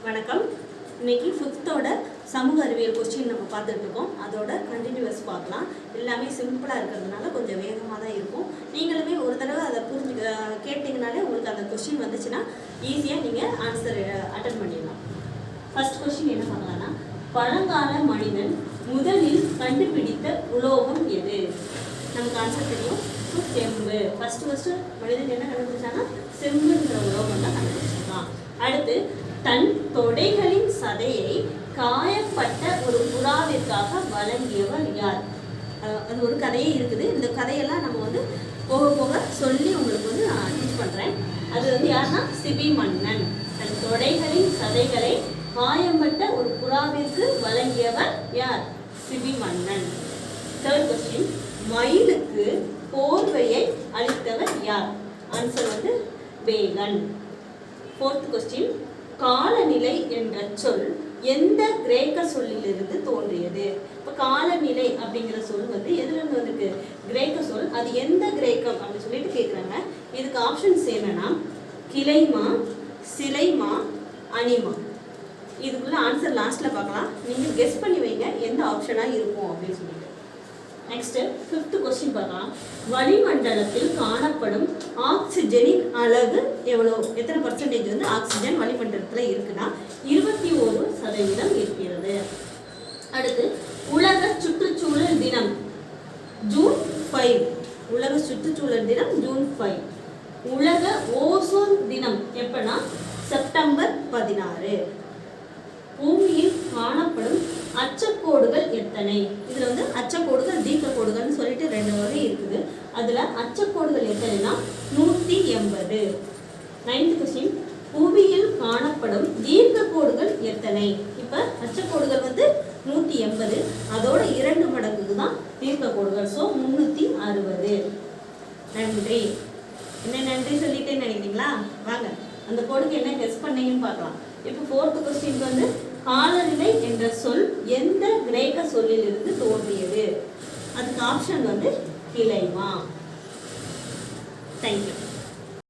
வணக்கம். இன்னைக்கு 5th சமூக அறிவியல் கொஸ்டின் நம்ம பார்த்துட்டு இருக்கோம். அதோட கண்டினியூஸ் பார்க்கலாம். எல்லாமே சிம்பிளாக இருக்கிறதுனால கொஞ்சம் வேகமாக தான் இருக்கும். நீங்களுமே ஒரு தடவை அதை கேட்டிங்கனாலே உங்களுக்கு அந்த கொஸ்டின் வந்துச்சுன்னா ஈஸியாக நீங்கள் ஆன்சர் அட்டன் பண்ணிடலாம். ஃபர்ஸ்ட் கொஸ்டின் என்ன பார்க்கலாம்னா, பழங்கால மனிதன் முதலில் கண்டுபிடித்த உலோகம் எது? நமக்கு ஆன்சர் தெரியும், செம்பு. ஃபர்ஸ்ட் மனிதன் என்ன கண்டுபிடிச்சாங்கன்னா செம்புங்கிற உலோகம் தான் கண்டுபிடிச்சிருக்கான். அடுத்து, தன் தொடைகளின் சதையை காயப்பட்ட ஒரு புறாவிற்காக வழங்கியவர் யார்? அது ஒரு கதையே இருக்குது. இந்த கதையெல்லாம் நம்ம போக போக சொல்லி உங்களுக்கு நான் டீச் பண்ணுறேன். அது யாருன்னா சிபி மன்னன். தன் தொடைகளின் சதைகளை காயப்பட்ட ஒரு புறாவிற்கு வழங்கியவர் யார்? சிபி மன்னன். தேர்ட் கொஸ்டின், மயிலுக்கு போர்வையை அளித்தவர் யார்? ஆன்சர் பேகன். ஃபோர்த் கொஸ்டின், காலநிலை என்ற சொல் எந்த கிரேக்க சொல்லிலிருந்து தோன்றியது? இப்போ காலநிலை அப்படிங்கிற சொல் எதுலேருந்து வந்திருக்கு? கிரேக்க சொல். அது எந்த கிரேக்கம் அப்படின்னு சொல்லிட்டு கேட்குறாங்க. இதுக்கு ஆப்ஷன்ஸ் என்னன்னா கிளைமா, சிலைமா, அனிமா. இதுக்குள்ள ஆன்சர் லாஸ்ட்ல பார்க்கலாம். நீங்கள் கெஸ் பண்ணி வைங்க எந்த ஆப்ஷனாக இருக்கும் அப்படின்னு சொல்லிட்டு. நெக்ஸ்ட் 5th கொஸ்டின் பார்க்கலாம். வளிமண்டலத்தில் காணப்படும் ஆக்சிஜனின் அளவு எவ்வளோ? எத்தனை பர்சன்டேஜ் ஆக்சிஜன் வளிமண்டலத்தில் இருக்குன்னா 21% இருக்கிறது. அடுத்து, உலக சுற்றுச்சூழல் தினம் ஜூன் 5. உலக சுற்றுச்சூழல் தினம் ஜூன் 5. உலக ஓசோன் தினம் எப்பனா செப்டம்பர் 16. பூமியில் காணப்படும் அச்சக்கோடுகள் எத்தனை? இதுல அச்சக்கோடுகள், தீர்க்க கோடுகள்னு சொல்லிட்டு 2 வகை இருக்குது. அதுல அச்சக்கோடுகள் எத்தனைனா 180. 9th கொஸ்டின், புவியில் காணப்படும் தீர்க்க கோடுகள் எத்தனை? இப்ப அச்சக்கோடுகள் 180, அதோட 2 மடங்குக்கு தான் தீர்க்க கோடுகள். ஸோ 360. நன்றி. என்ன நன்றி சொல்லிட்டேன்னு நினைக்கிறீங்களா? வாங்க அந்த கோடுக்கு என்ன கெஸ் பண்ணீங்கன்னு பார்க்கலாம். இப்போ 4th கொஸ்டின் காலநிலை என்ற சொல் எந்த கிரேக்க சொல்லிலிருந்து தோன்றியது? அதுக்கு ஆப்ஷன் கிளைமா. தேங்க்யூ.